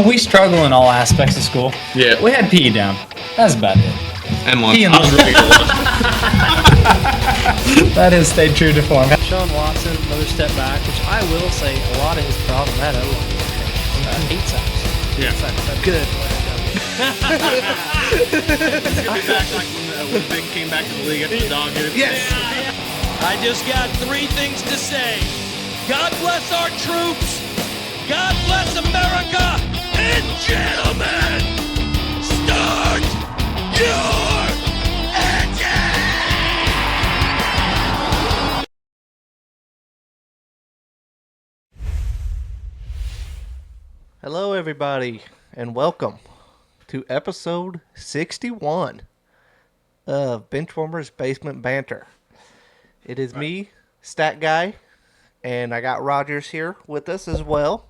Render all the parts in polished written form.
know, we struggle in all aspects of school. Yeah. We had PE down. That's about it. And lunch. PE and I was ready for lunch. That has stayed true to form. Sean Watson, another step back, which I will say a lot of his problem had O-line. 8 sacks. Yeah. Good. He's going to be back like when Vic came back to the league after the dog hit him. Yes. I just got 3 things to say. God bless our troops. God bless America. And gentlemen, start your engine. Hello, everybody, and welcome to episode 61 of Benchwarmers Basement Banter. It is me, Stat Guy, and I got Rogers here with us as well.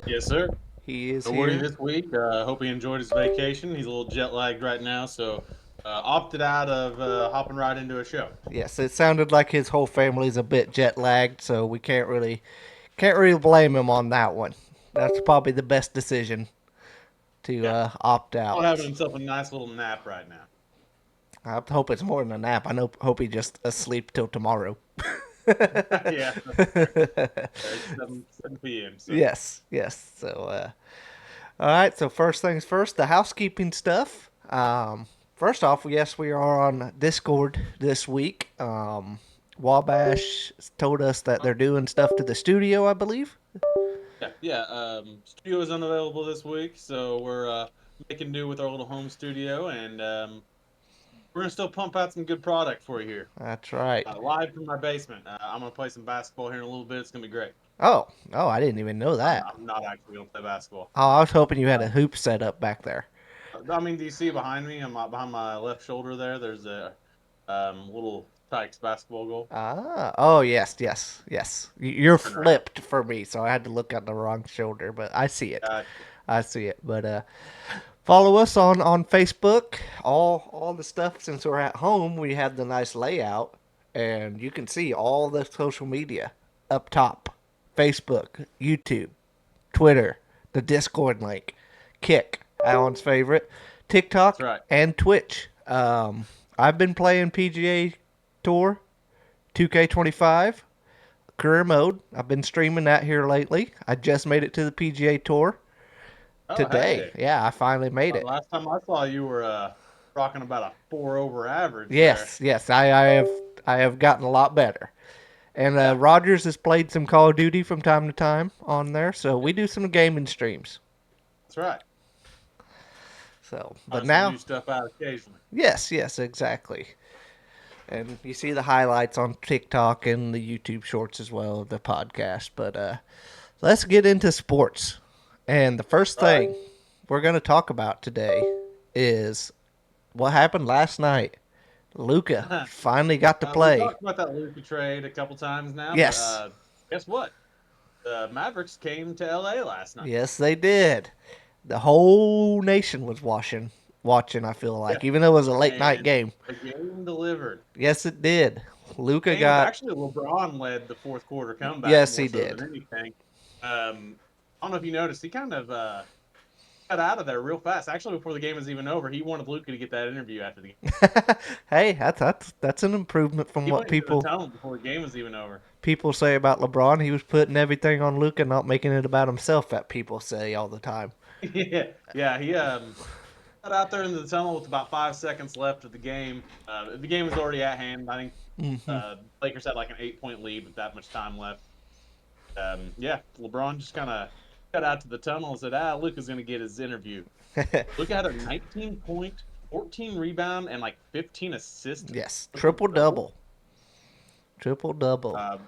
Yes, sir. He is No here. worry this week. Hope he enjoyed his vacation. He's a little jet lagged right now, so opted out of hopping right into a show. Yes, it sounded like his whole family's a bit jet lagged, so we can't really blame him on that one. That's probably the best decision to opt out. He's having himself a nice little nap right now. I hope it's more than a nap. Hope he just asleep till tomorrow. Yeah. It's 7 p.m. So. Yes. So, all right. So first things first, the housekeeping stuff. First off, yes, we are on Discord this week. Wabash told us that they're doing stuff to the studio, I believe. Yeah. Studio is unavailable this week, so we're making do with our little home studio, and we're gonna still pump out some good product for you here. That's right. Live from my basement. I'm gonna play some basketball here in a little bit. It's gonna be great. Oh, I didn't even know that. I'm not actually gonna play basketball. Oh, I was hoping you had a hoop set up back there. I mean, do you see behind me? Behind my left shoulder there. There's a little Tykes basketball goal. Oh, yes. You're flipped for me, so I had to look at the wrong shoulder, but I see it. I see it. But follow us on Facebook. All the stuff, since we're at home, we have the nice layout, and you can see all the social media up top. Facebook, YouTube, Twitter, the Discord link, Kick, Alan's favorite, TikTok, right. And Twitch. I've been playing PGA Tour 2K25 career mode. I've been streaming that here lately. I just made it to the PGA Tour today. Hey. Yeah, I finally made it. Last time I saw you were rocking about a 4 over average. Yes, I have gotten a lot better. And Rogers has played some Call of Duty from time to time on there, so we do some gaming streams. That's right. So, but some now new stuff out occasionally. Yes, exactly. And you see the highlights on TikTok and the YouTube shorts as well of the podcast. But let's get into sports. And the first thing we're going to talk about today is what happened last night. Luka finally got to play. We talked about that Luka trade a couple times now. Yes. But, guess what? The Mavericks came to LA last night. Yes, they did. The whole nation was watching, I feel like, even though it was a late night game. The game delivered. Yes, it did. Luka Actually, LeBron led the fourth quarter comeback. Yes, he more so did. Than anything. I don't know if you noticed, he kind of got out of there real fast. Actually, before the game was even over, he wanted Luka to get that interview after the game. Hey, that's an improvement from what people tell him before the game was even over. People say about LeBron. He was putting everything on Luka, not making it about himself. That people say all the time. Yeah. He got out there into the tunnel with about 5 seconds left of the game. The game was already at hand. I think Lakers had like an 8-point lead with that much time left. LeBron just kind of got out to the tunnel and said, Luka's going to get his interview. Luka had a 19-point, 14 rebound, and like 15 assists. Yes, triple-double.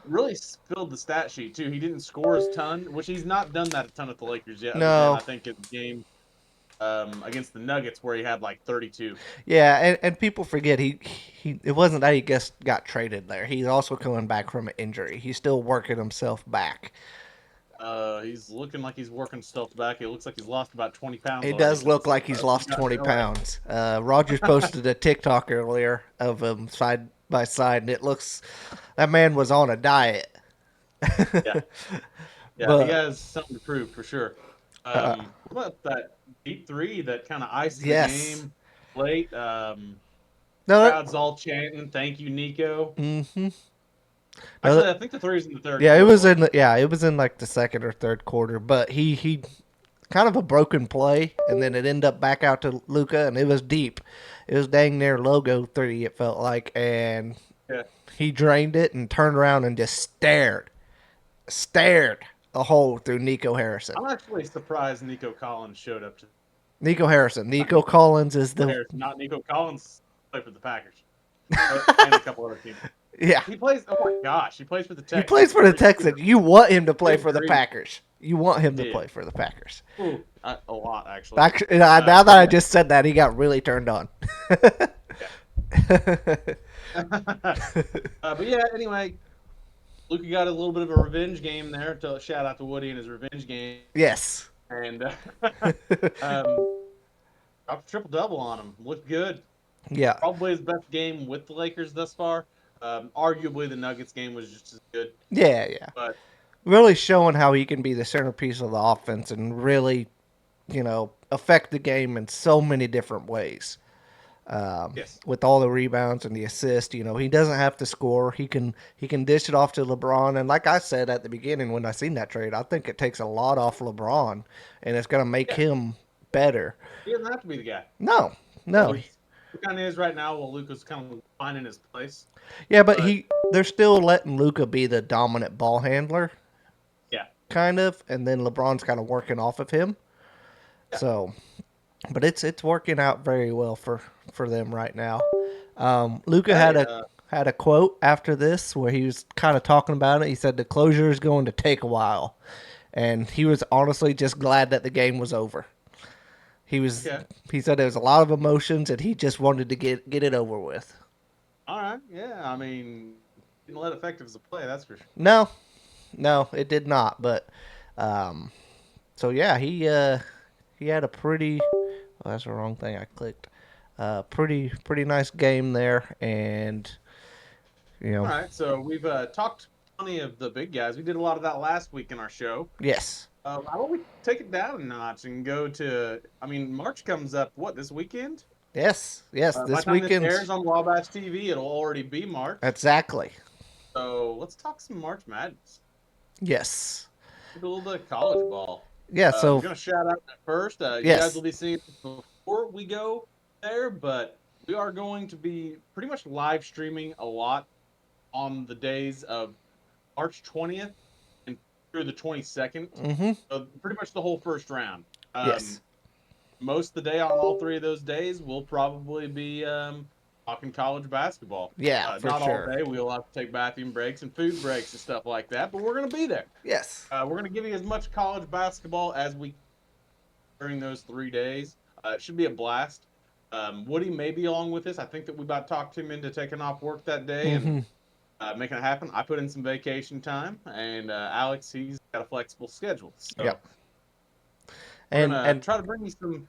Really filled the stat sheet, too. He didn't score a ton, which he's not done that a ton at the Lakers yet. No. I think in the game against the Nuggets where he had like 32. Yeah, and people forget he it wasn't that he just got traded there. He's also coming back from an injury. He's still working himself back. He's looking like he's working stuff back. It looks like he's lost about 20 pounds. It does look like he's lost 20 pounds. Rogers posted a TikTok earlier of him side by side, and it looks that man was on a diet. Yeah, But, he has something to prove for sure. How about that deep three that kind of iced the Yes. game late? No. Crowd's all chanting, "Thank you, Nico." Mm-hmm. Actually, I think the three's in the third. Yeah, quarter, it was in. wasn't Yeah, it was in like the second or third quarter. But he kind of a broken play, and then it ended up back out to Luka, and it was deep. It was dang near logo three. It felt like, and Yeah. he drained it and turned around and just stared a hole through Nico Harrison. I'm actually surprised Nico Collins showed up to. Nico Harrison. Nico Collins is the Harrison, not Nico Collins. Played for the Packers and a couple other teams. yeah. He plays. Oh my gosh, he plays for the Texans. He plays for the Texans. You want him to play for the Agreed. Packers. You want him to Yeah. play for the Packers. Ooh, a lot actually. Actually, now that I just said that, he got really turned on. But yeah, anyway, Luka got a little bit of a revenge game there. To shout out to Woody and his revenge game, Yes. and dropped a triple double on him. Looked good. Yeah. Probably his best game with the Lakers thus far. Arguably, the Nuggets game was just as good. Yeah, yeah. But Really showing how he can be the centerpiece of the offense and really, affect the game in so many different ways. yes, With all the rebounds and the assists, he doesn't have to score. He can dish it off to LeBron. And like I said at the beginning when I seen that trade, I think it takes a lot off LeBron, and it's going to make him better. he doesn't have to be the guy. No. He kind of is right now. While Luka's kind of finding his place. Yeah, but they're still letting Luka be the dominant ball handler. Yeah. Kind of, and then LeBron's kind of working off of him. Yeah. So, but it's working out very well for them right now. Luka had a quote after this where he was kind of talking about it. He said the closure is going to take a while, and he was honestly just glad that the game was over. He said there was a lot of emotions, and he just wanted to get it over with. All right. Yeah. I mean, didn't let effective as a play. That's for sure. No, it did not. But so yeah, he had a pretty. Oh, that's the wrong thing I clicked. Pretty nice game there, and All right. So we've talked plenty of the big guys. We did a lot of that last week in our show. Yes. How about we take it down a notch and go to? I mean, March comes up. What, this weekend? Yes. This by the time weekend. this airs on Wabash TV, it'll already be March. Exactly. So let's talk some March Madness. Yes. Do a little bit of college ball. Yeah. So I'm gonna shout out at first. You Yes. guys will be seeing this before we go there, but we are going to be pretty much live streaming a lot on the days of March 20th and through the 22nd. Mm-hmm. So pretty much the whole first round. Yes. Most of the day on all three of those days, we'll probably be talking college basketball. Yeah, for not sure. all day. We'll have to take bathroom breaks and food breaks and stuff like that, but we're going to be there. Yes. We're going to give you as much college basketball as we during those 3 days. It should be a blast. Woody may be along with us. I think that we about talked him into taking off work that day and making it happen. I put in some vacation time, and Alex, he's got a flexible schedule. So Yep. and try to bring you some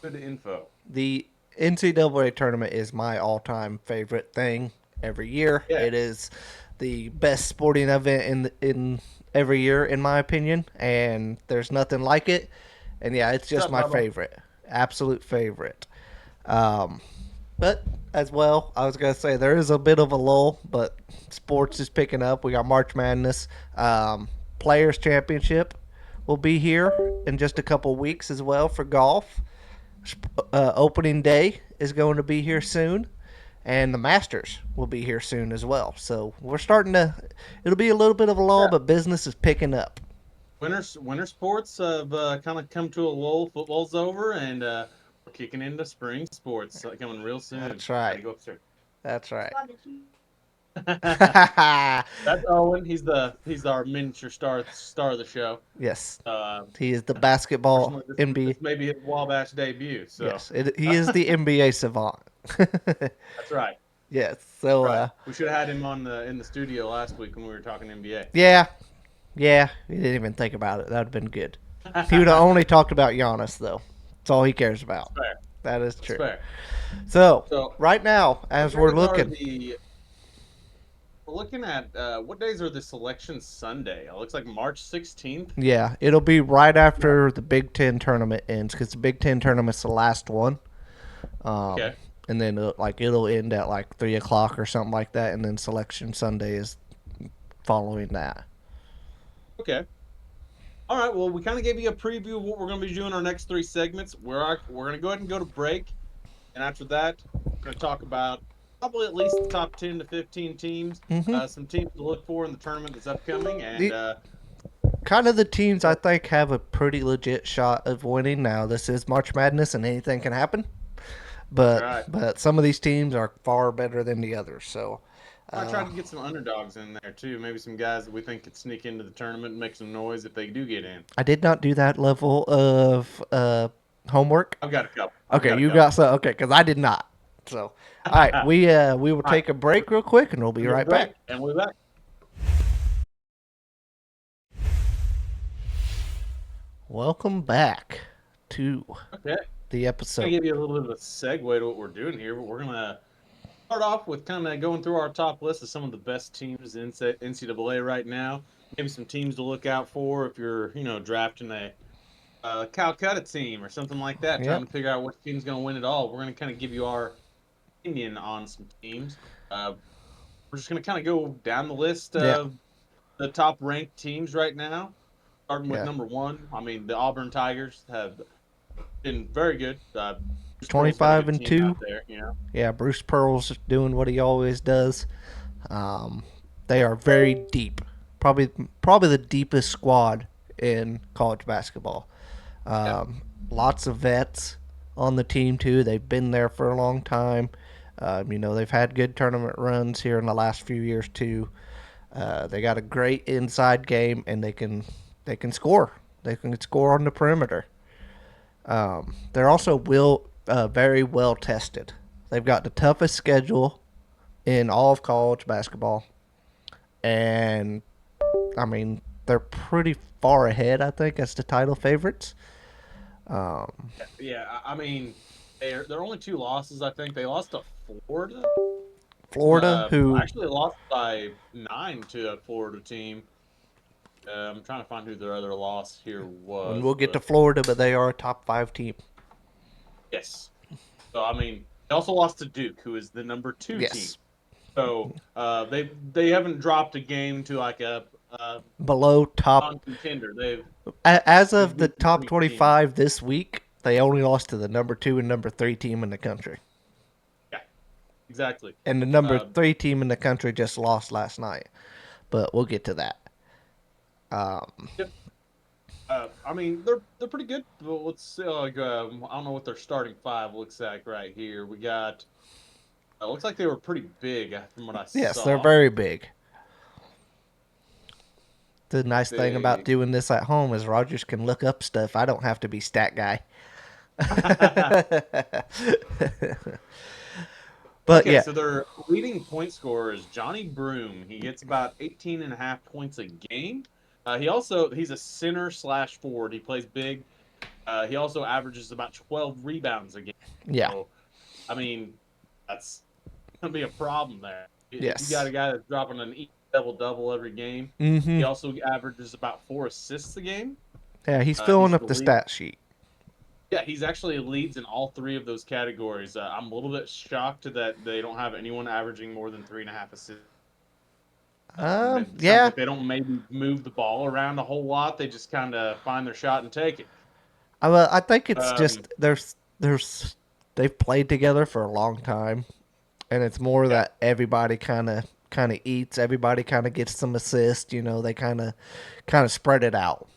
good info. The NCAA tournament is my all-time favorite thing every year. Yeah. It is the best sporting event in every year, in my opinion, and there's nothing like it. And yeah, it's just my favorite, absolute favorite. But as well, I was gonna say there is a bit of a lull, but sports is picking up. We got March Madness, Players Championship will be here in just a couple weeks as well for golf. Opening day is going to be here soon, and the Masters will be here soon as well. So we're starting to. It'll be a little bit of a lull, but business is picking up. Winter sports have kind of come to a lull. Football's over, and we're kicking into spring sports coming real soon. That's right. Gotta go upstairs. That's right. That's Owen. He's our miniature star of the show. Yes, he is the basketball NBA. This may be his Wabash debut. So Yes, he is the NBA savant. that's right. Yes, so Right. We should have had him in the studio last week when we were talking NBA. yeah, we didn't even think about it. That would have been good. He would have only talked about Giannis though. That's all he cares about. Fair. That is true. Fair. So So right now, as we're looking, looking at what days are the selection Sunday? It looks like March 16th. Yeah, it'll be right after the Big Ten tournament ends because the Big Ten tournament's the last one. Okay. And then it'll end at like 3:00 or something like that, and then Selection Sunday is following that. Okay. All right. Well, we kind of gave you a preview of what we're going to be doing our next 3 segments. We're going to go ahead and go to break, and after that, we're going to talk about probably at least the top 10 to 15 teams, some teams to look for in the tournament that's upcoming, and kind of the teams I think have a pretty legit shot of winning. Now, this is March Madness, and anything can happen. But some of these teams are far better than the others. So I tried to get some underdogs in there too. Maybe some guys that we think could sneak into the tournament and make some noise if they do get in. I did not do that level of homework. I've got a couple. Okay, you got some. Okay, because I did not. So, all right, we will take a break real quick, and we'll be right back. And we're back. Welcome back to the episode. I'm going to give you a little bit of a segue to what we're doing here, but we're going to start off with kind of going through our top list of some of the best teams in NCAA right now. Maybe some teams to look out for if you're, drafting a Calcutta team or something like that, trying to figure out which team's going to win it all. We're going to kind of give you our opinion on some teams. We're just going to kind of go down the list of the top ranked teams right now. Starting with number 1, I mean, the Auburn Tigers have been very good. 25-2. There, Yeah, Bruce Pearl's doing what he always does. They are very deep. Probably the deepest squad in college basketball. Lots of vets on the team, too. They've been there for a long time. They've had good tournament runs here in the last few years, too. They got a great inside game, and they can score. They can score on the perimeter. They're also very well tested. They've got the toughest schedule in all of college basketball. And, I mean, they're pretty far ahead, I think, as the title favorites. Yeah, I mean, they're only 2 losses, I think. They lost to Florida. Who actually lost by 9 to a Florida team. I'm trying to find who their other loss here was. And we'll get to Florida, but they are a top 5 team. Yes. So, I mean, they also lost to Duke, who is the number 2 team. So, they haven't dropped a game to like a below top contender. As of the top 25 this week, they only lost to the number 2 and number 3 team in the country. Yeah, exactly. And the number 3 team in the country just lost last night. But we'll get to that. I mean, they're pretty good. But let's see. I don't know what their starting 5 looks like right here. We got. It looks like they were pretty big from what I saw. Yes, they're very big. The nice thing about doing this at home is Rogers can look up stuff. I don't have to be stat guy. But so their leading point scorer is Johnny Broom. He gets about 18.5 points a game. He's a center/forward. He plays big. He also averages about 12 rebounds a game. Yeah. So, I mean, that's gonna be a problem there. Yes. You got a guy that's dropping an double every game. Mm-hmm. He also averages about 4 assists a game. Yeah, he's filling up the stat sheet. Yeah, he's actually leads in all 3 of those categories. I'm a little bit shocked that they don't have anyone averaging more than 3.5 assists. Like they don't maybe move the ball around a whole lot. They just kind of find their shot and take it. Well, I think it's just they've played together for a long time, and it's more that everybody kind of eats. Everybody kind of gets some assists. They kind of spread it out.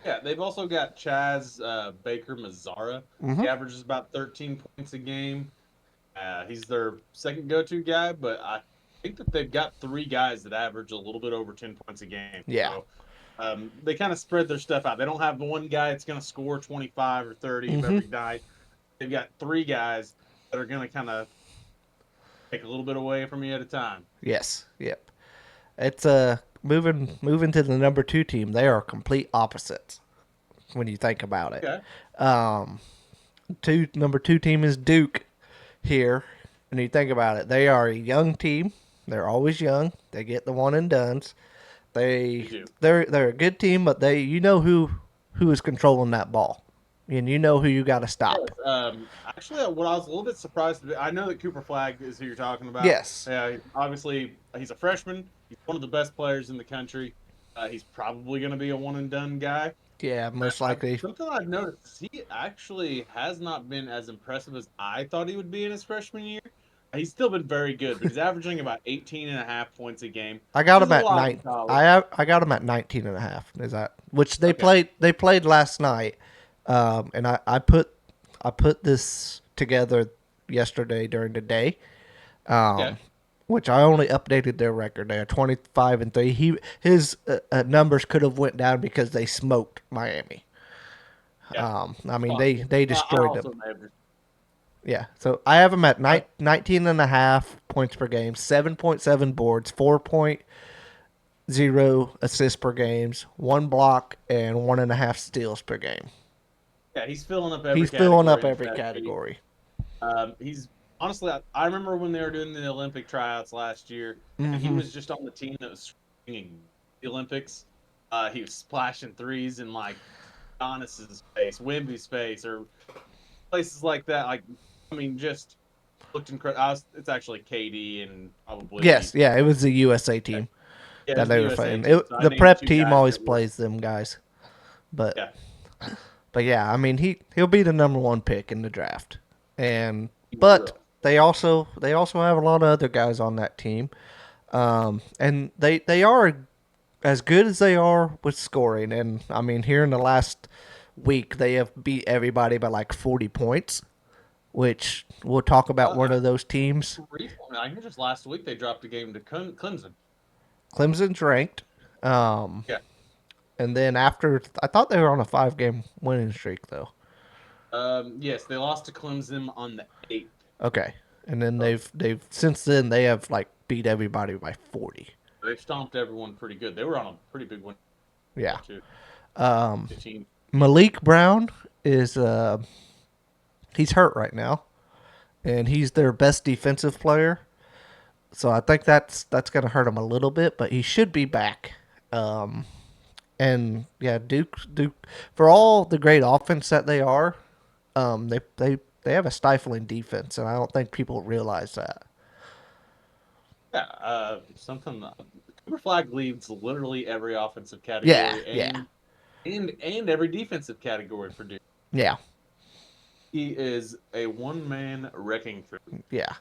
Yeah, they've also got Chaz Baker Mazzara. Mm-hmm. He averages about 13 points a game. He's their second go-to guy, but I think that they've got 3 guys that average a little bit over 10 points a game. Yeah. So, they kind of spread their stuff out. They don't have one guy that's going to score 25 or 30 every night. They've got 3 guys that are going to kind of take a little bit away from you at a time. Yes. Yep. It's moving to the number 2 team. They are complete opposites when you think about it. Okay. Number 2 team is Duke here, and you think about it. They are a young team. They're always young. They get the one and dones. do. They're a good team, but you know who is controlling that ball, and you know who you got to stop. Yes, actually, what I was a little bit surprised, I know that Cooper Flagg is who you're talking about. Yes. Obviously, he's a freshman. He's one of the best players in the country. He's probably going to be a one and done guy. Yeah, most likely. Something I've noticed is he actually has not been as impressive as I thought he would be in his freshman year. He's still been very good, but he's averaging about 18.5 points a game. I got him Which is at a lot 9. in college. I got him at 19 and a half. Is that which they played last night, and I put this together yesterday during the day, which I only updated their record. They are 25-3. His numbers could have went down because they smoked Miami. Yeah. I mean they destroyed them. Never. Yeah, so I have him at 19 and a half points per game, 7.7 boards, 4.0 assists per games, 1 block, and 1.5 steals per game. Yeah, he's filling up every. He's filling up every category. He's honestly, I remember when they were doing the Olympic tryouts last year. And he was just on the team that was swinging the Olympics. He was splashing threes in like Giannis's face, Wemby's face, or places like that. Like, I mean, just looked incredible. It's actually KD and probably it was the USA team that they were playing. The prep team always plays them guys, but yeah, I mean he'll be the number 1 pick in the draft, but they also have a lot of other guys on that team, and they are as good as they are with scoring. And I mean here in the last week they have beat everybody by like 40 points. Which we'll talk about one of those teams. I think just last week they dropped a game to Clemson. Clemson's ranked. And then after, I thought they were on a 5-game winning streak though. Yes, they lost to Clemson on the 8th. Okay, and then they've since then they have like beat everybody by 40. They've stomped everyone pretty good. They were on a pretty big win. Yeah. Too. Malik Brown is he's hurt right now, and he's their best defensive player. So I think that's going to hurt him a little bit, but he should be back. And yeah, Duke for all the great offense that they are, they have a stifling defense, and I don't think people realize that. Yeah, Cooper Flagg leads literally every offensive category. And every defensive category for Duke. Yeah. He is a one-man wrecking crew. Yeah.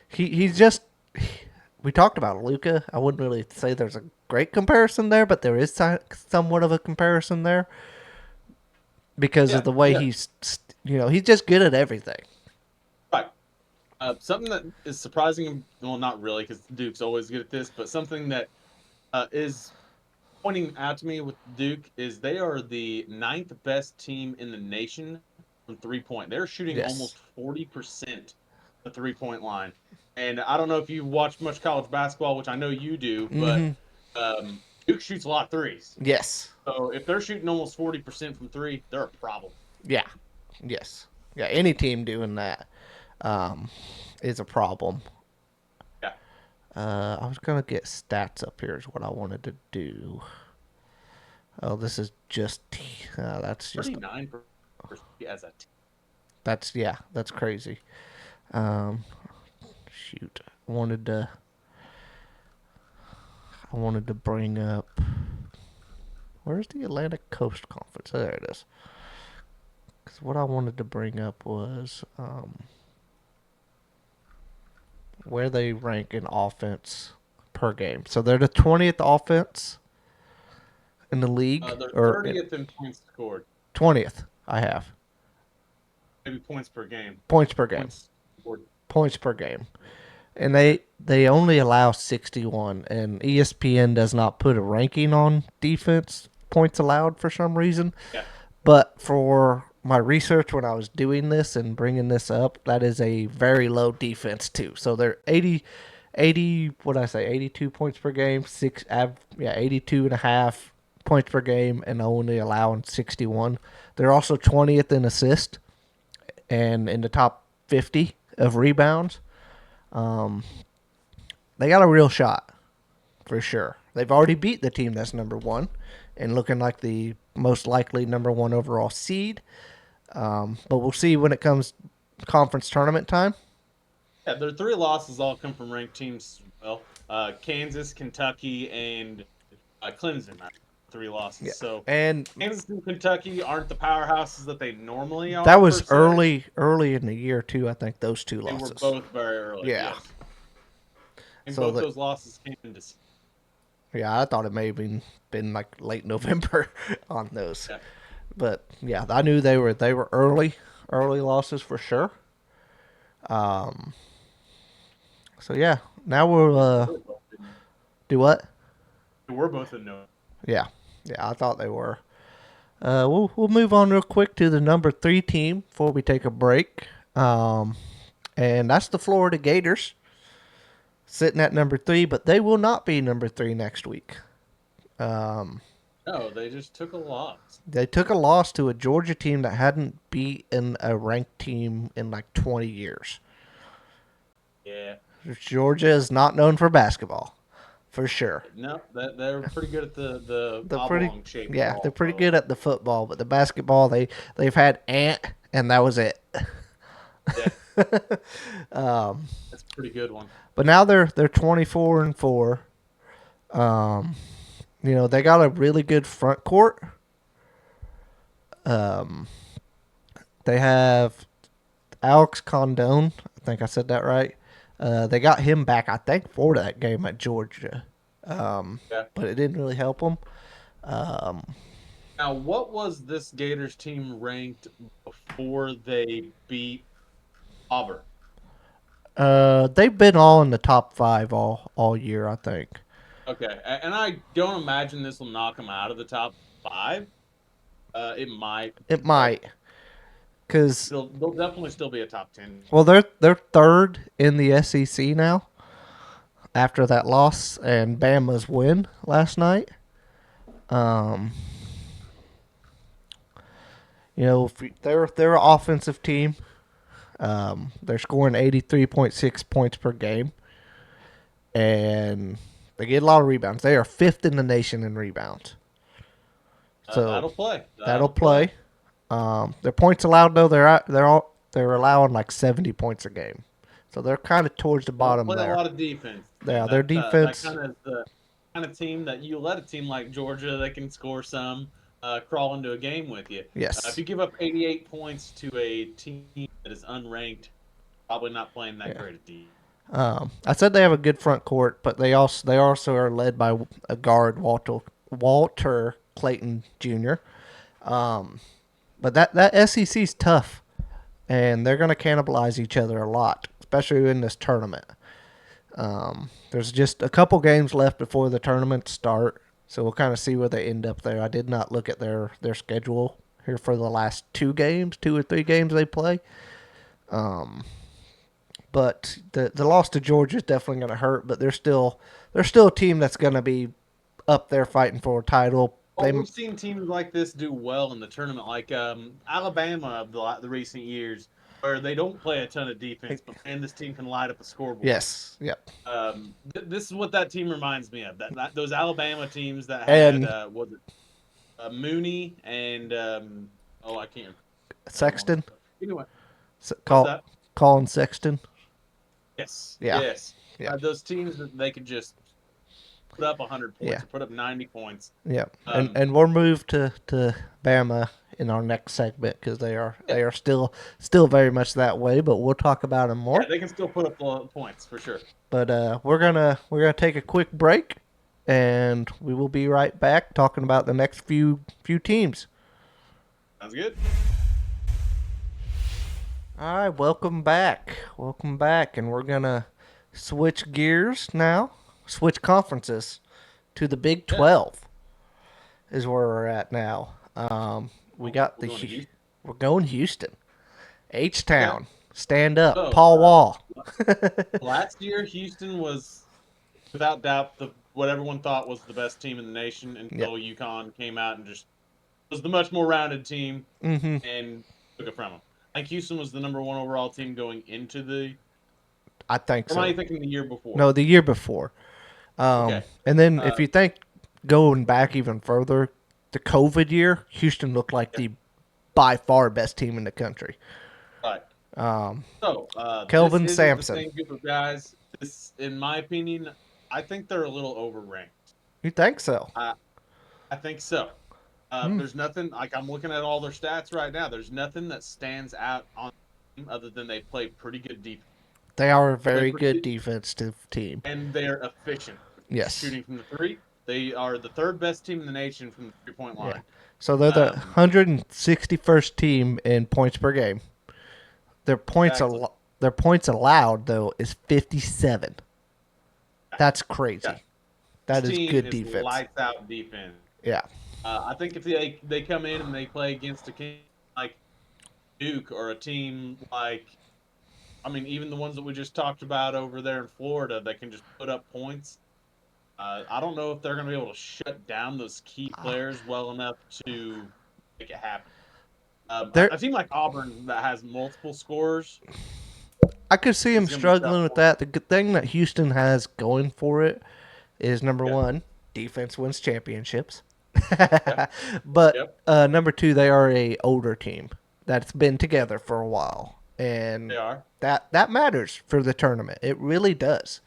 He's just... We talked about Luka. I wouldn't really say there's a great comparison there, but there is somewhat of a comparison there because of the way he's just good at everything. Right. Something that is surprising, well, not really, because Duke's always good at this, but something that is pointing out to me with Duke is they are the 9th best team in the nation from three-point. They're shooting almost 40% the three-point line. And I don't know if you've watched much college basketball, which I know you do, but Duke shoots a lot of threes. Yes. So if they're shooting almost 40% from three, they're a problem. Yeah. Yes. Yeah, any team doing that is a problem. Yeah. I was going to get stats up here is what I wanted to do. Oh, this is just... that's just... 39% as a team. That's crazy. Shoot. I wanted to bring up... Where's the Atlantic Coast Conference? There it is. Because what I wanted to bring up was where they rank in offense per game. So they're the 20th offense in the league. They're 30th in points scored. 20th, I have. Maybe points per game. Points per game. Points per game. And they only allow 61. And ESPN does not put a ranking on defense points allowed for some reason. Yeah. But for my research when I was doing this and bringing this up, that is a very low defense too. So they're 82 points per game, 82 and a half points per game, and only allowing 61. They're also 20th in assist and in the top 50 of rebounds. they got a real shot for sure. They've already beat the team that's number 1 and looking like the most likely number 1 overall seed. But we'll see when it comes conference tournament time. Yeah, their 3 losses all come from ranked teams. Well, Kansas, Kentucky, and Clemson. 3 losses. Yeah. So And Kansas and Kentucky aren't the powerhouses that they normally are. that was per se. early in the year too. I think those 2 They losses. were both very early. Yeah. Yes. And So both those losses came into. Yeah, I thought it may have been like late November on those. Yeah. But yeah, I knew they were early losses for sure. So yeah, now we'll do what? We're both in no. Yeah, I thought they were. We'll move on real quick to the number 3 team before we take a break. And that's the Florida Gators, sitting at number 3, but they will not be number 3 next week. No, they just took a loss. They took a loss to a Georgia team that hadn't beaten a ranked team in like 20 years. Yeah. Georgia is not known for basketball, for sure. No, they're pretty good at the oblong shape. Yeah, ball, they're pretty so. good at the football, but the basketball they've had Ant, and that was it. Yeah. That's a pretty good one. But now they're 24-4. They got a really good front court. They have Alex Condon. I think I said that right. They got him back, I think, for that game at Georgia. But it didn't really help them. Now, what was this Gators team ranked before they beat Auburn? They've been all in the top 5 all year, I think. Okay, and I don't imagine this will knock them out of the top 5. It might. It might, because They'll definitely still be a top 10. well, they're third in the SEC now after that loss and Bama's win last night. They're an offensive team. They're scoring 83.6 points per game, and they get a lot of rebounds. They are 5th in the nation in rebounds. So That'll play. That'll play. Their points allowed though they're allowing like 70 points a game, so they're kind of towards the bottom play there. A lot of defense. Yeah, their defense. That kind of the kind of team that you let a team like Georgia that can score some, crawl into a game with you. Yes. If you give up 88 points to a team that is unranked, probably not playing that great a defense. I said they have a good front court, but they also are led by a guard, Walter Clayton Jr. But that SEC's tough, and they're going to cannibalize each other a lot, especially in this tournament. There's just a couple games left before the tournament start, so we'll kind of see where they end up there. I did not look at their schedule here for the last 2 or 3 games they play. But the loss to Georgia is definitely going to hurt, but they're still a team that's going to be up there fighting for a title. Well, we've seen teams like this do well in the tournament, like Alabama of the recent years, where they don't play a ton of defense, but man, this team can light up a scoreboard. Yes, yep. This is what that team reminds me of. Those Alabama teams that had was it Mooney and I can't. Sexton. Anyway, Colin Sexton. Yes. Yeah. Yes. Yeah. Those teams that they could just put up 100 points, or put up 90 points. Yeah, and we'll move to Bama in our next segment because they are still very much that way. But we'll talk about them more. Yeah, they can still put up points for sure. But we're gonna take a quick break, and we will be right back talking about the next few teams. Sounds good. All right, welcome back, and we're gonna switch gears now. Switch conferences to the Big 12 is where we're at now. We're going Houston. H-Town. Stand up. Paul Wall. Last year, Houston was, without doubt, what everyone thought was the best team in the nation until UConn came out and just was the much more rounded team and took it from them. I think Houston was the number 1 overall team going into the I think Or so. am I thinking the year before? No, the year before. Okay. And then if you think going back even further, the COVID year, Houston looked like the by far best team in the country. Right. Kelvin this isn't Sampson. the same group of guys. This, in my opinion, I think they're a little overranked. You think so? I think so. There's nothing like I'm looking at all their stats right now. There's nothing that stands out on them other than they play pretty good defense. They are a very good defensive team. And they're efficient. Yes. Shooting from the three. They are the third best team in the nation from the 3-point line. Yeah. So they're the 161st team in points per game. Their points allowed though is 57. That's crazy. Yeah. That is good is defense. Lights out defense. Yeah. I think if they come in and they play against a team like Duke or a team like, I mean, even the ones that we just talked about over there in Florida that can just put up points. I don't know if they're going to be able to shut down those key players well enough to make it happen. A team like Auburn that has multiple scorers. I could see him struggling with that. The good thing that Houston has going for it is number one, defense wins championships. But number two, they are a older team that's been together for a while, and they are. That matters for the tournament. It really does.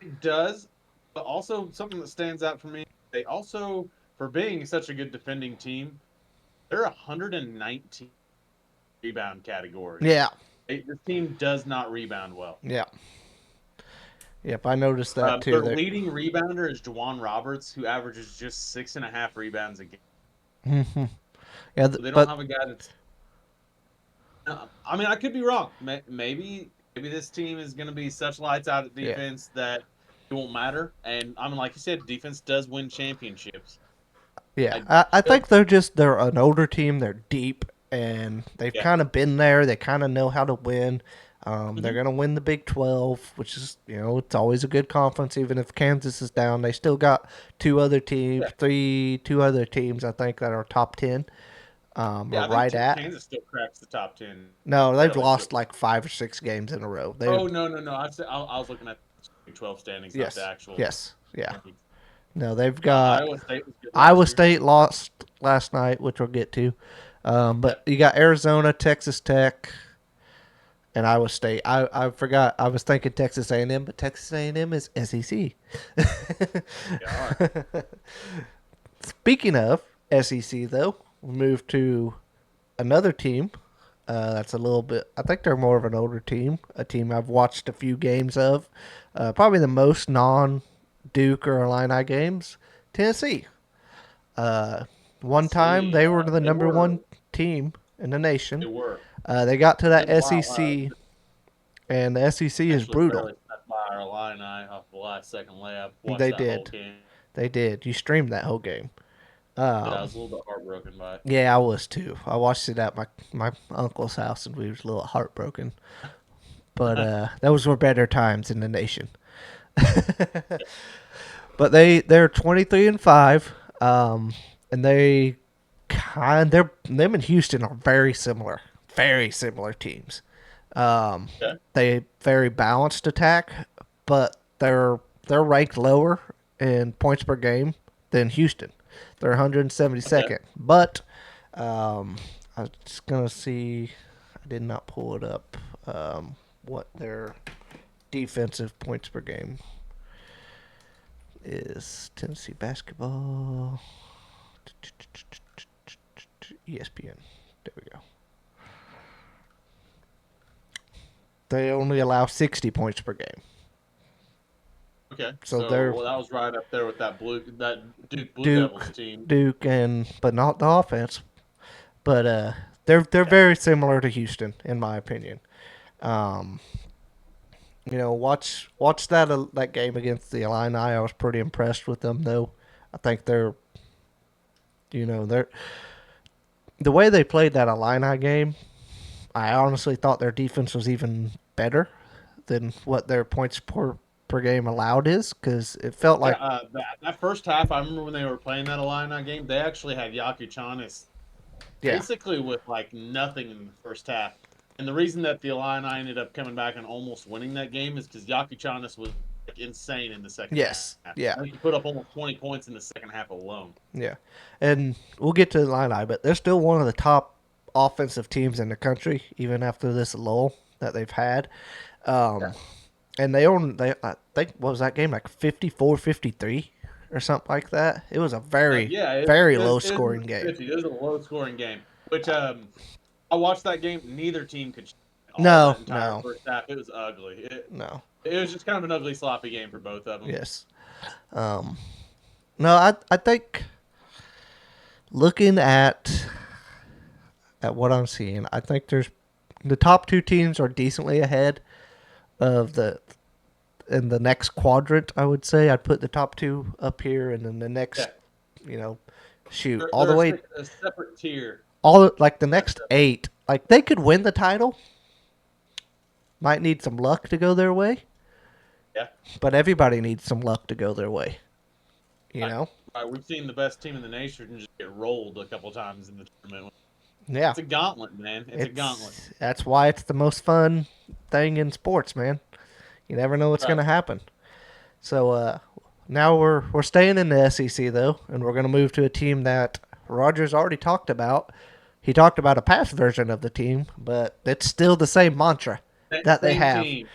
It does, but also something that stands out for me. They also, for being such a good defending team, they're 119 rebound category. Yeah. This team does not rebound well. Yeah. Yep, I noticed that too. Their leading rebounder is Juwan Roberts, who averages just 6.5 rebounds a game. Mm-hmm. Yeah, so they don't have a guy that's. I mean, I could be wrong. Maybe this team is going to be such lights out at defense that it won't matter. And I mean, like you said, defense does win championships. Yeah, I think they're an older team. They're deep, and they've kind of been there. They kind of know how to win. They're going to win the Big 12, which is, it's always a good conference. Even if Kansas is down, they still got two other teams, I think, that are top 10. Kansas still cracks the top 10. No, they've lost like 5 or 6 games in a row. No. I was looking at the Big 12 standings, not the actual. Yes, yeah. No, they've got Iowa State lost last night, which we'll get to. But you got Arizona, Texas Tech, and Iowa State. I forgot. I was thinking Texas A&M, but Texas A&M is SEC. Speaking of SEC, though, we move to another team. That's a little bit. I think they're more of an older team. A team I've watched a few games of. Probably the most non-Duke or Illini games. Tennessee. One time they were the number one team in the nation. They were. They got to that SEC, and the SEC is brutal. By our Illini off the last second layup. They did. They did. You streamed that whole game. I was a little bit heartbroken by it. Yeah, I was too. I watched it at my uncle's house, and we was a little heartbroken. But those were better times in the nation. But they're 23-5, and them and Houston are very similar teams. They very balanced attack, but they're ranked lower in points per game than Houston. They're 172nd. But I was just gonna see. I did not pull it up. What their defensive points per game is. Tennessee basketball. ESPN. There we go. They only allow 60 points per game. Okay, so that was right up there with that Duke Blue Devils team. Duke, but not the offense. But they're very similar to Houston, in my opinion. Watch that game against the Illini. I was pretty impressed with them, though. I think they're the way they played that Illini game. I honestly thought their defense was even better than what their points per game allowed is, because it felt like that first half. I remember when they were playing that Illini game, they actually had Yakuchanis basically with like nothing in the first half. And the reason that the Illini ended up coming back and almost winning that game is because Yakuchanis was insane in the second Yes. half. Yeah. I think he put up almost 20 points in the second half alone. Yeah. And we'll get to the Illini, but they're still one of the top offensive teams in the country, even after this lull that they've had. And I think, what was that game, like 54-53 or something like that? It was a very low-scoring game. It was a low-scoring game, which I watched that game. Neither team could No. first half. It was ugly. It was just kind of an ugly, sloppy game for both of them. Yes. No, I think looking at what I'm seeing, I think the top two teams are decently ahead of in the next quadrant. I would say I'd put the top two up here, and then the next, all the way a separate tier. The next 8, like they could win the title. Might need some luck to go their way. Yeah. But everybody needs some luck to go their way. You know? Right, we've seen the best team in the nation just get rolled a couple times in the tournament. Yeah. It's a gauntlet, man. It's a gauntlet. That's why it's the most fun thing in sports, man. You never know what's going to happen. So now we're staying in the SEC, though, and we're going to move to a team that Rogers already talked about. He talked about a past version of the team, but it's still the same mantra that they have. Team.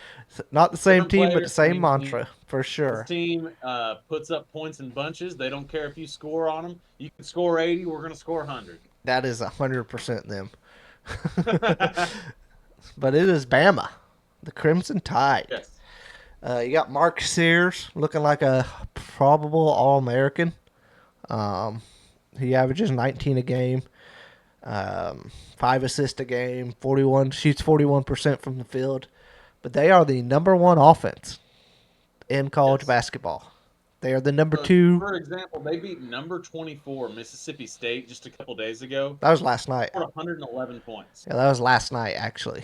Not the same Different team, but players, the same same mantra, team. for sure. This team puts up points in bunches. They don't care if you score on them. You can score 80, we're going to score 100. That is 100% them. But it is Bama, the Crimson Tide. Yes. You got Mark Sears looking like a probable All-American. He averages 19 a game, 5 assists a game, shoots 41% from the field. But they are the number 1 offense in college basketball. They are the number 2. For example, they beat number 24 Mississippi State just a couple days ago. That was last night. For 111 points. Yeah, that was last night, actually.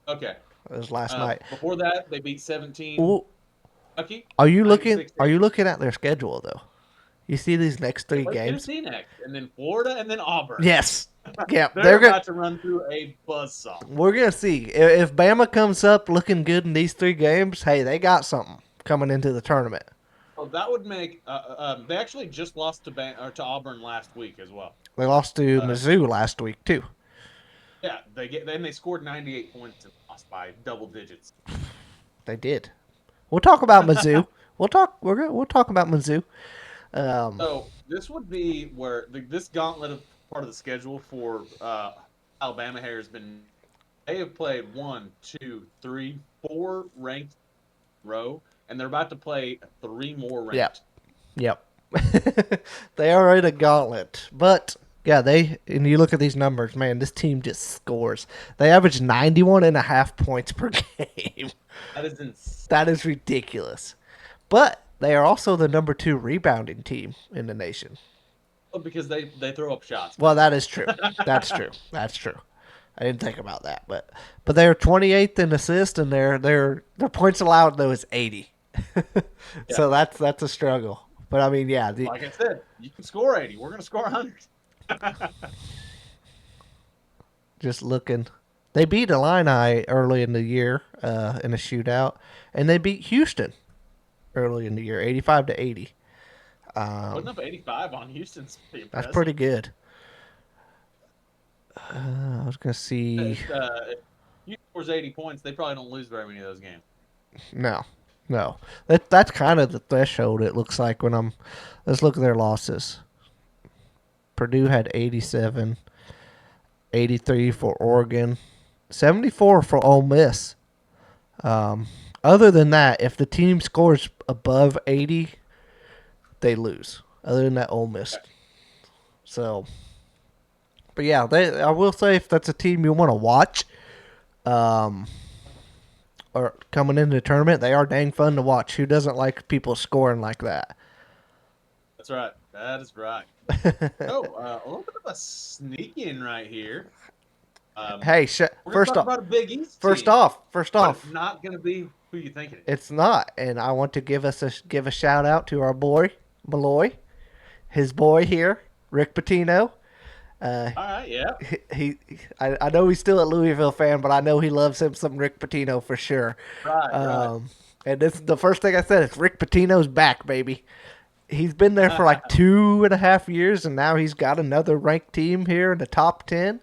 Okay. It was last night. Before that, they beat 17. Well, Kentucky. Are you looking at their schedule though? You see these next 3 games. Tennessee next, and then Florida, and then Auburn. Yes. Yeah, they're about to run through a buzzsaw. We're gonna see if Bama comes up looking good in these 3 games. Hey, they got something coming into the tournament. Well, that would make. They actually just lost to Auburn last week as well. They lost to Mizzou last week too. Yeah, they scored 98 points and lost by double digits. They did. We'll talk about Mizzou. We'll talk about Mizzou. So this would be where this gauntlet of part of the schedule for Alabama here has been. They have played 1, 2, 3, 4 ranked in a row, and they're about to play 3 more ranked. Yep. They are in a gauntlet, but yeah, and you look at these numbers, man. This team just scores. They average 91.5 points per game. That is insane. That is ridiculous. But they are also the number 2 rebounding team in the nation. Well, because they throw up shots. Well, that is true. That's true. That's true. I didn't think about that, but they're 28th in assists, and their points allowed though is 80. So that's a struggle. But I mean, yeah. Like I said, you can score 80. We're gonna score 100. Just looking. They beat Illini early in the year in a shootout, and they beat Houston early in the year, 85-80. Putting up 85 on Houston's pretty impressive. That's pretty good. I was going to see. If Houston scores 80 points, they probably don't lose very many of those games. No. That's kind of the threshold, it looks like, when let's look at their losses. Purdue had 87, 83 for Oregon, 74 for Ole Miss. Other than that, if the team scores above 80, they lose. Other than that, Ole Miss. So, but yeah, I will say if that's a team you want to watch, or coming into the tournament, they are dang fun to watch. Who doesn't like people scoring like that? That's right. That is right. A little bit of a sneak in right here. Hey, first off, about a Big East first team, off, it's not going to be who you think it is. It's not, and I want to give a shout out to our boy Malloy, his boy here, Rick Pitino, All right, yeah. I know he's still a Louisville fan, but I know he loves him some Rick Pitino for sure. Right. And this the first thing I said is Rick Pitino's back, baby. He's been there for like 2.5 years, and now he's got another ranked team here in the top 10.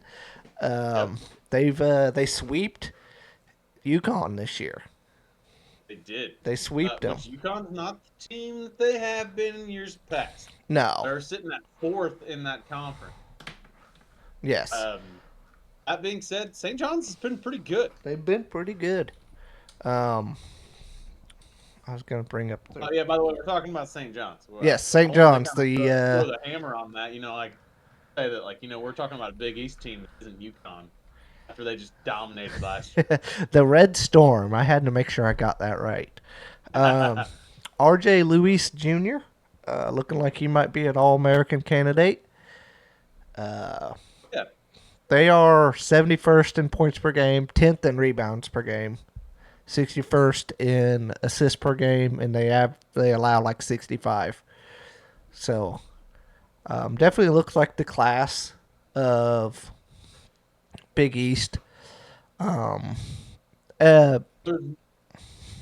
They sweeped UConn this year. They did. They sweeped them. UConn's not the team that they have been in years past. No. They're sitting at 4th in that conference. Yes. That being said, St. John's has been pretty good. They've been pretty good. I was going to bring up. Oh yeah, by the way, we're talking about St. John's. Yes, St. John's. Throw the hammer on that. Say that we're talking about a Big East team that isn't UConn after they just dominated last year. The Red Storm. I had to make sure I got that right. R.J. Luis Jr. Looking like he might be an All-American candidate. Yeah. They are 71st in points per game, 10th in rebounds per game, 61st in assists per game, and they allow like 65. So definitely looks like the class of Big East. Other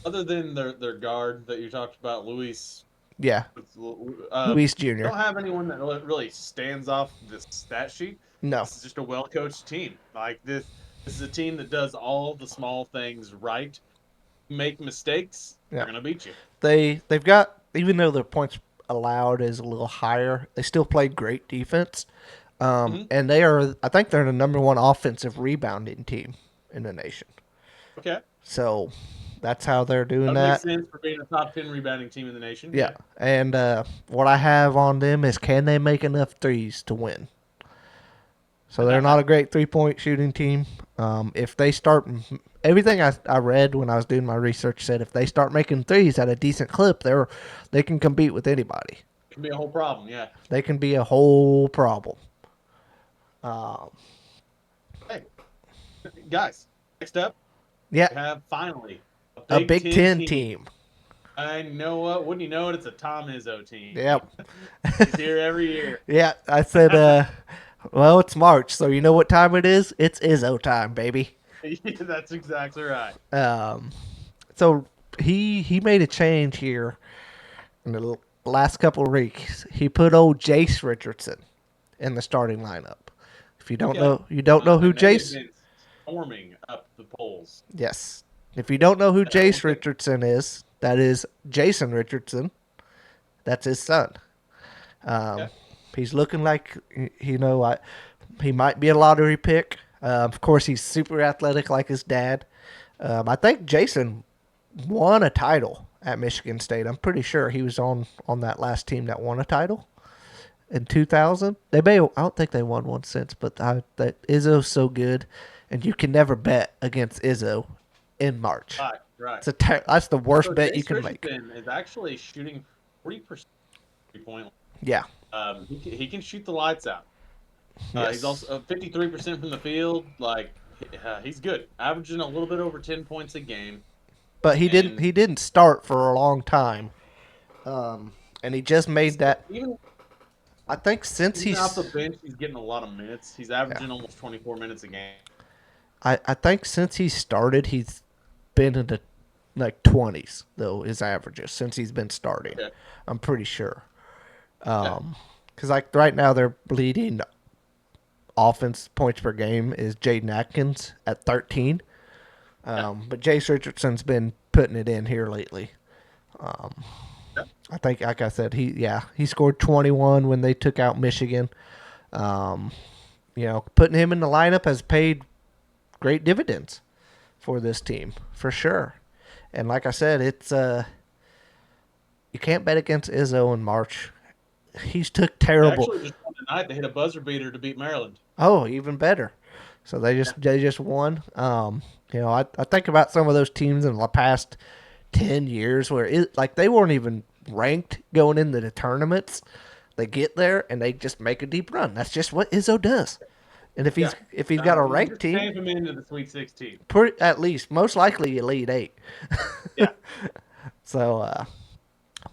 than their guard that you talked about, Luis. Yeah. Luis Jr. Don't have anyone that really stands off the stat sheet. No. This is just a well-coached team. Like this is a team that does all the small things right. Make mistakes, they're gonna beat you. They've got, even though their points allowed is a little higher, they still play great defense. And I think they're the number 1 offensive rebounding team in the nation. Okay. So that's how they're doing that. Makes sense for being a top 10 rebounding team in the nation. Yeah. And what I have on them is, can they make enough threes to win? So they're not a great 3-point shooting team. If they start, everything I read when I was doing my research said if they start making threes at a decent clip, they can compete with anybody. It can be a whole problem, yeah. They can be a whole problem. Hey, guys, next up, yeah, we have finally a Big Ten team. I know what? Wouldn't you know it? It's a Tom Izzo team. Yep. He's here every year. Yeah, I said, well, it's March, so you know what time it is? It's Izzo time, baby. That's exactly right. So he made a change here in the last couple of weeks. He put old Jace Richardson in the starting lineup. If you don't know, you don't know who Jace. Storming up the polls. Yes. If you don't know who Jace Richardson is, that is Jason Richardson. That's his son. He's looking like, he might be a lottery pick. Of course, he's super athletic like his dad. I think Jason won a title at Michigan State. I'm pretty sure he was on that last team that won a title in 2000. I don't think they won one since, but that Izzo's so good, and you can never bet against Izzo in March. Right. That's the worst bet you can make. Is actually shooting 40% 3-point. Yeah. He can shoot the lights out. Yes. He's also 53% from the field. Like he's good, averaging a little bit over 10 points a game. But he didn't start for a long time, and he just made that. I think since he's off the bench, he's getting a lot of minutes. He's averaging almost 24 minutes a game. I think since he started, he's been in the 20s though, his averages since he's been starting. Okay. I'm pretty sure. Because like right now they're leading offense points per game is Jaden Atkins at 13. But Jace Richardson's been putting it in here lately. I think, like I said, he scored 21 when they took out Michigan. Putting him in the lineup has paid great dividends for this team for sure. And like I said, it's you can't bet against Izzo in March. He's took terrible. They actually just won tonight. They hit a buzzer beater to beat Maryland. Oh, even better. So they just won. I think about some of those teams in the past 10 years where they weren't even ranked going into the tournaments. They get there and they just make a deep run. That's just what Izzo does. And if he's got a ranked team, save him into the Sweet 16. At least, most likely Elite 8. Yeah. So,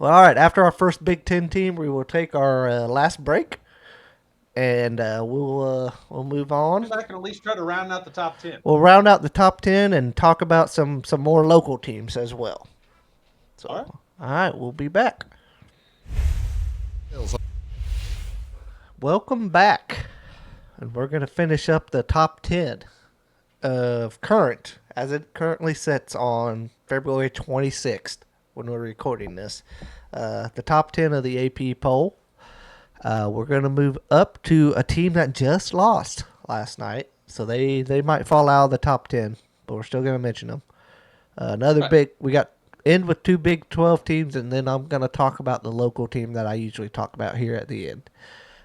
all right. After our first Big Ten team, we will take our last break. and we'll move on. Come back and at least try to round out the top 10. We'll round out the top 10 and talk about some more local teams as well. So, all right, we'll be back. Welcome back, and we're going to finish up the top 10 of current, as it currently sits on February 26th when we're recording this. The top 10 of the AP poll. We're going to move up to a team that just lost last night, so they might fall out of the top 10, but we're still going to mention them. We got end with two Big 12 teams, and then I'm going to talk about the local team that I usually talk about here at the end.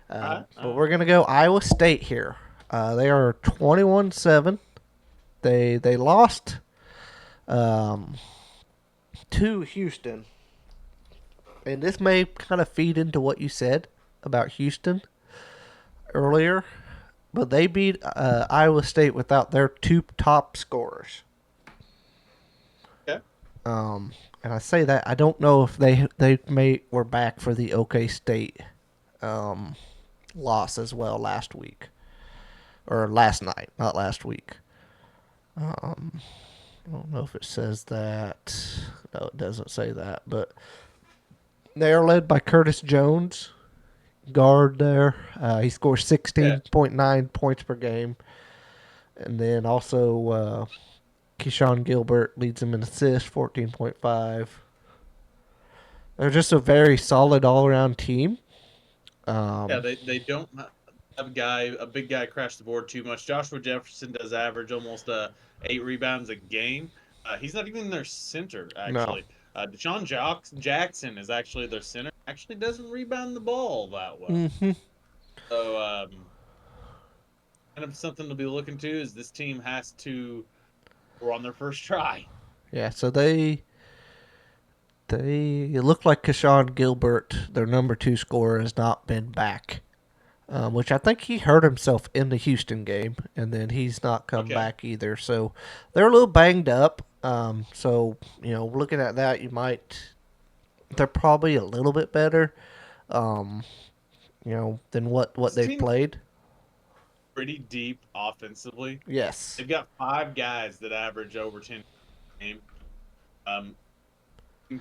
But we're going to go Iowa State here. They are 21-7. They lost to Houston. And this may kind of feed into what you said about Houston earlier. But they beat Iowa State without their two top scorers. Okay. And I say that I don't know if they were back for the OK State loss as well last week. Or last night, not last week. I don't know if it says that. No, it doesn't say that. But they are led by Curtis Jones, guard there. He scores 16.9 points per game. And then also Keyshawn Gilbert leads them in assists, 14.5. They're just a very solid all-around team. They don't have a big guy crash the board too much. Joshua Jefferson does average almost 8 rebounds a game. He's not even their center, actually. No. Deshaun Jackson is actually their center. Actually doesn't rebound the ball that well. Mm-hmm. So, kind of something to be looking to is this team has to go on their first try. Yeah, so they look like Keyshawn Gilbert, their number 2 scorer, has not been back. Which I think he hurt himself in the Houston game, and then he's not come back either. So they're a little banged up. So, looking at that, they're probably a little bit better, than what they've played. Pretty deep offensively. Yes. They've got 5 guys that average over 10 a game.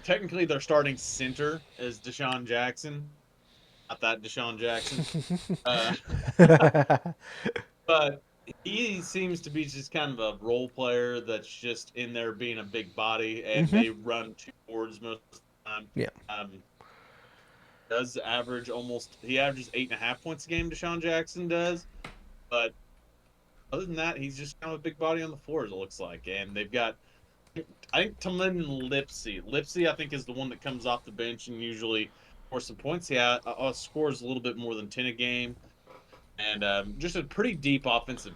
Technically, their starting center is Deshaun Jackson. Not that Deshaun Jackson. But he seems to be just kind of a role player that's just in there being a big body, and they run towards most of the time. Yeah. He averages 8.5 points a game, Deshaun Jackson does. But other than that, he's just kind of a big body on the floor, as it looks like. And they've got, I think, Talon Lipsy. Lipsy, I think, is the one that comes off the bench and usually scores some points. He scores a little bit more than 10 a game. And just a pretty deep offensive.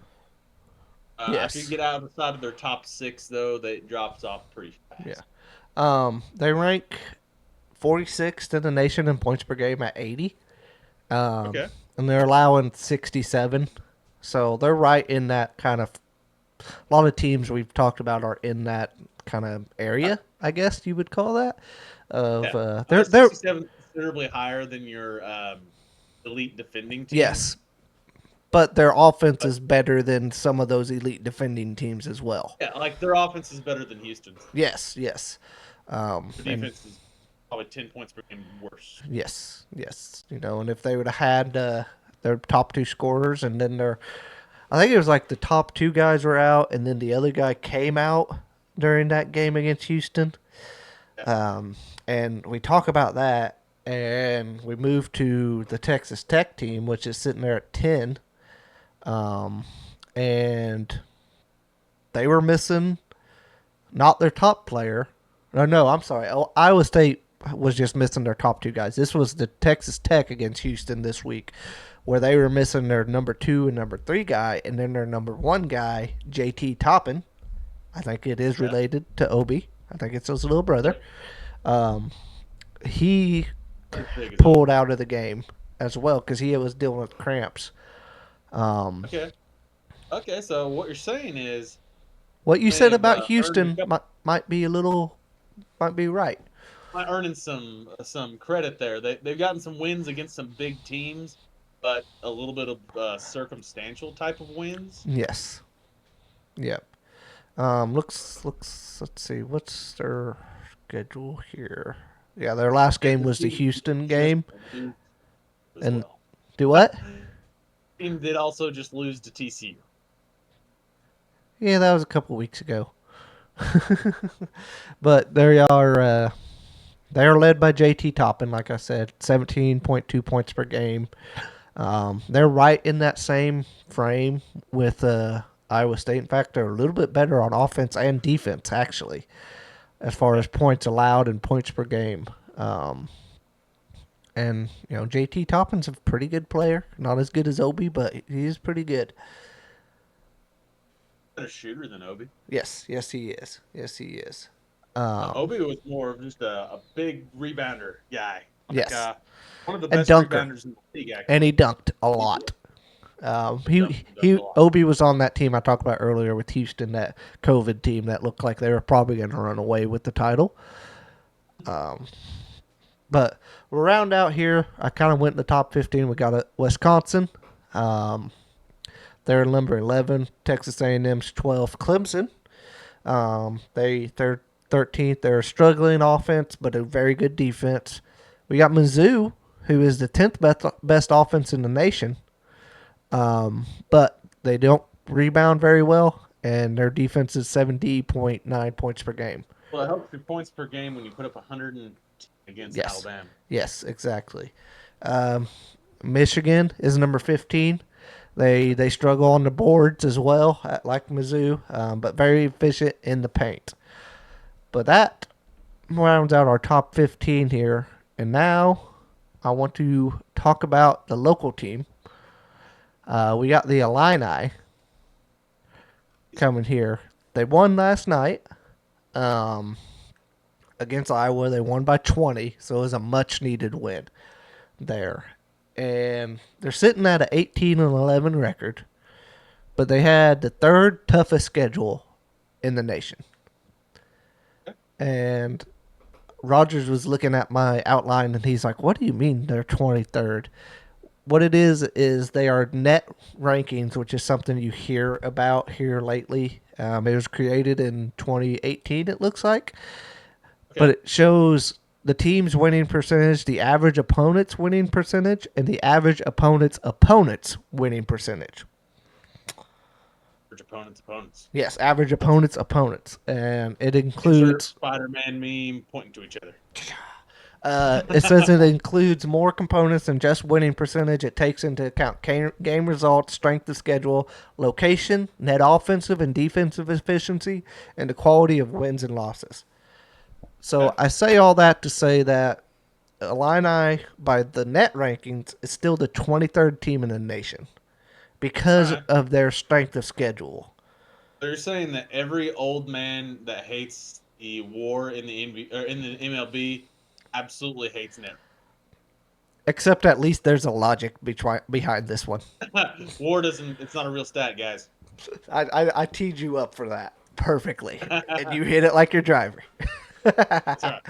Yes. After you get outside of their top 6, though, it drops off pretty fast. Yeah. They rank 46th in the nation in points per game at 80. And they're allowing 67. So they're right in that kind of. A lot of teams we've talked about are in that kind of area, I guess you would call that. They're 67 considerably higher than your elite defending team. Yes. But their offense is better than some of those elite defending teams as well. Yeah, like their offense is better than Houston's. Yes. The defense is probably 10 points per game worse. Yes. And if they would have had their top 2 scorers, and then I think it was like the top 2 guys were out, and then the other guy came out during that game against Houston. Yeah. And we talk about that, and we move to the Texas Tech team, which is sitting there at 10. And they were missing not their top player. No, I'm sorry. Iowa State was just missing their top 2 guys. This was the Texas Tech against Houston this week, where they were missing their number 2 and number 3 guy, and then their number 1 guy, JT Toppin. I think it is related to Obi. I think it's his little brother. He pulled out of the game as well because he was dealing with cramps. Okay. So what you're saying is what you said about Houston might be right. Earning some credit there. They've gotten some wins against some big teams. but a little bit of circumstantial type of wins. Yes. Yep. Let's see, what's their schedule here? Yeah, their last game was the Houston game. And do what? Team did also just lose to TCU. Yeah, that was a couple weeks ago. But they are led by JT Toppin, like I said, 17.2 points per game. They're right in that same frame with Iowa State. In fact, they're a little bit better on offense and defense, actually, as far as points allowed and points per game. And, JT Toppin's a pretty good player. Not as good as Obi, but he's pretty good. Better shooter than Obi. Yes, he is. Obi was more of just a big rebounder guy. Yes. One of the best dunker. rebounders in the league, actually. And he dunked a lot. Obi was on that team I talked about earlier with Houston, that COVID team that looked like they were probably going to run away with the title. But we'll round out here. I kind of went in the top 15. We got Wisconsin. They're number 11. Texas A&M's 12th. Clemson. They're 13th. They're a struggling offense, but a very good defense. We got Mizzou, who is the 10th best offense in the nation. But they don't rebound very well, and their defense is 70.9 points per game. Well, it helps your points per game when you put up 110 against Alabama. Yes, exactly. Michigan is number 15. They struggle on the boards as well, like Mizzou, but very efficient in the paint. But that rounds out our top 15 here. And now I want to talk about the local team. We got the Illini coming here. They won last night against Iowa. They won by 20, so it was a much-needed win there. And they're sitting at an 18-11 record, but they had the third toughest schedule in the nation. And Rogers was looking at my outline, and he's like, what do you mean they're 23rd? What it is they are net rankings, which is something you hear about here lately. It was created in 2018, it looks like. Okay. But it shows the team's winning percentage, the average opponent's winning percentage, and the average opponent's winning percentage. Average opponents. Yes, average opponents. And it includes... Spider-Man meme pointing to each other. It says it includes more components than just winning percentage. It takes into account game results, strength of schedule, location, net offensive and defensive efficiency, and the quality of wins and losses. So I say all that to say that Illini, by the net rankings, is still the 23rd team in the nation because of their strength of schedule. They're saying that every old man that hates the war in the MLB absolutely hates net. Except at least there's a logic behind this one. War doesn't. It's not a real stat, guys. I teed you up for that perfectly, and you hit it like your driver. That's right.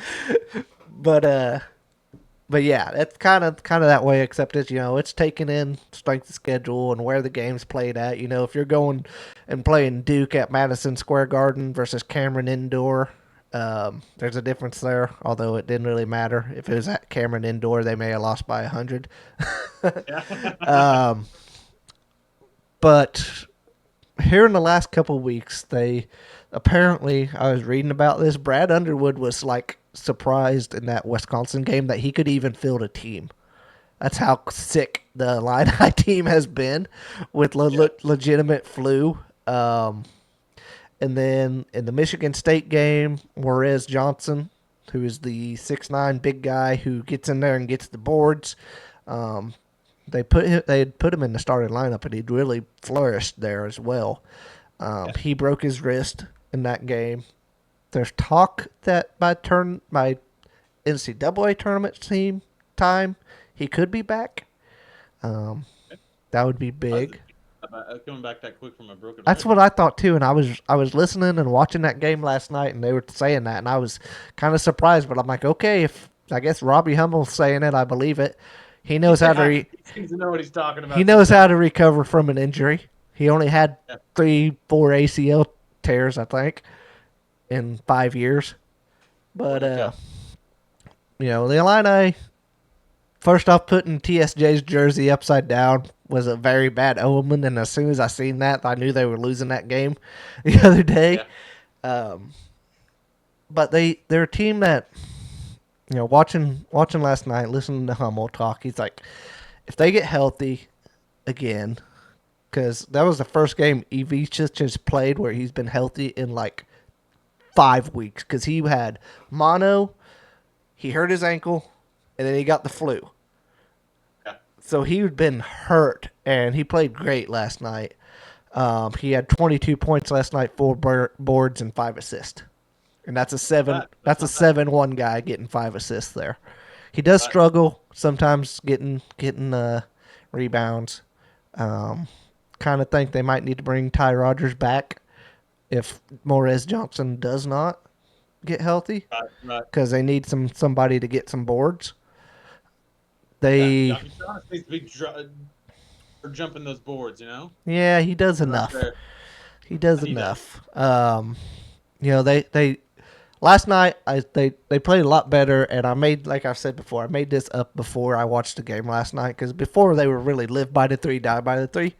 But yeah, it's kind of that way. Except it's taking in strength of schedule and where the game's played at. If you're going and playing Duke at Madison Square Garden versus Cameron Indoor, there's a difference there. Although it didn't really matter if it was at Cameron Indoor, they may have lost by 100. But here in the last couple of weeks, apparently, I was reading about this, Brad Underwood was surprised in that Wisconsin game that he could even field a team. That's how sick the Illini team has been with legitimate flu. And then in the Michigan State game, Juarez Johnson, who is the 6'9" big guy who gets in there and gets the boards, they had put him in the starting lineup, and he'd really flourished there as well. He broke his wrist in that game. There's talk that by NCAA tournament time, he could be back. That would be big. Coming back that quick from a broken. That's what I thought too, and I was listening and watching that game last night, and they were saying that, and I was kind of surprised, but I'm like, okay, if I guess Robbie Hummel's saying it, I believe it. He knows how to. He seems to know what he's talking about. He knows how to recover from an injury. He only had 3-4 ACL tears, I think, in 5 years. But the Illini, first off, putting TSJ's jersey upside down was a very bad omen. And as soon as I seen that, I knew they were losing that game the other day. Yeah. But they're a team that, watching last night, listening to Hummel talk, he's like, if they get healthy again, because that was the first game Ivica has played where he's been healthy in like 5 weeks, because he had mono, he hurt his ankle, and then he got the flu. Yeah. So he'd been hurt, and he played great last night. He had 22 points last night, 4 boards, and 5 assists. And that's a 7-1 guy getting 5 assists there. He does struggle sometimes getting rebounds. Kind of think they might need to bring Ty Rogers back if Morez Johnson does not get healthy, because they need somebody to get some boards. They Johnson needs to be jumping those boards, Yeah, he does enough. He does enough. They last night they played a lot better, and I made, like I said before, I made this up before I watched the game last night, because before they were really live by the 3, die by the 3.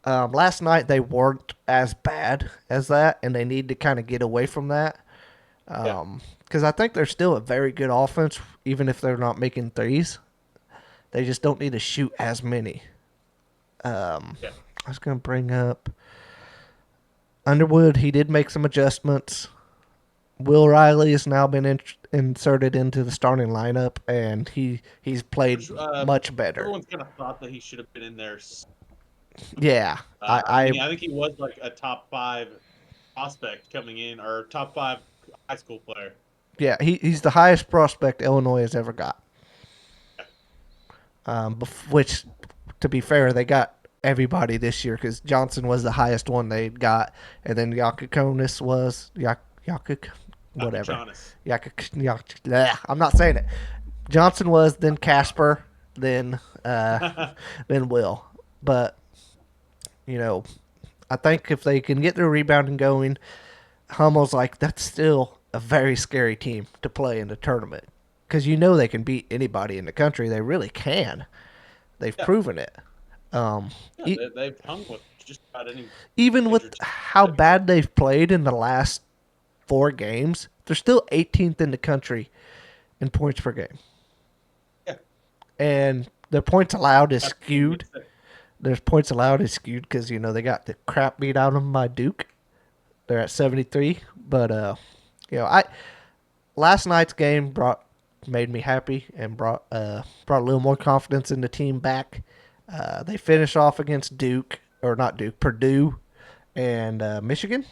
Last night they weren't as bad as that, and they need to kind of get away from that. Because I think they're still a very good offense, even if they're not making threes. They just don't need to shoot as many. I was going to bring up Underwood. He did make some adjustments. Will Riley has now been inserted into the starting lineup, and he's played much better. Everyone's kind of thought that he should have been in there. Yeah. I think he was like a top 5 prospect coming in, or top 5 high school player. Yeah, he's the highest prospect Illinois has ever got. Which, to be fair, they got everybody this year, because Johnson was the highest one they got, and then Yakukonis was whatever. I'm not saying it. Johnson was, then Casper, then Will. But I think if they can get their rebounding going, Hummel's like, that's still a very scary team to play in the tournament, because they can beat anybody in the country. They really can. They've proven it. They've hung with just about any. Even with how bad they've played in the last 4 games, they're still 18th in the country in points per game. Yeah. And their points allowed is skewed. Their points allowed is skewed because, they got the crap beat out of them by Duke. They're at 73. But, last night's game made me happy and brought a little more confidence in the team back. They finish off against Purdue and Michigan.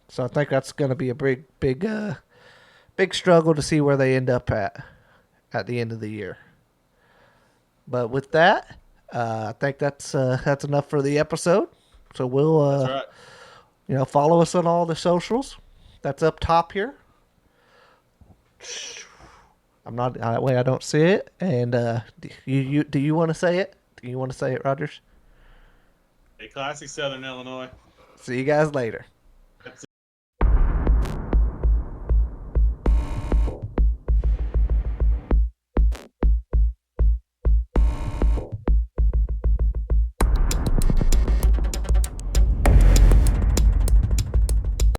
So I think that's going to be a big struggle to see where they end up at the end of the year. But with that, I think that's enough for the episode. So we'll that's right. Follow us on all the socials. That's up top here. I'm not that way. I don't see it. And do you want to say it? Do you want to say it, Rogers? A classic Southern Illinois. See you guys later.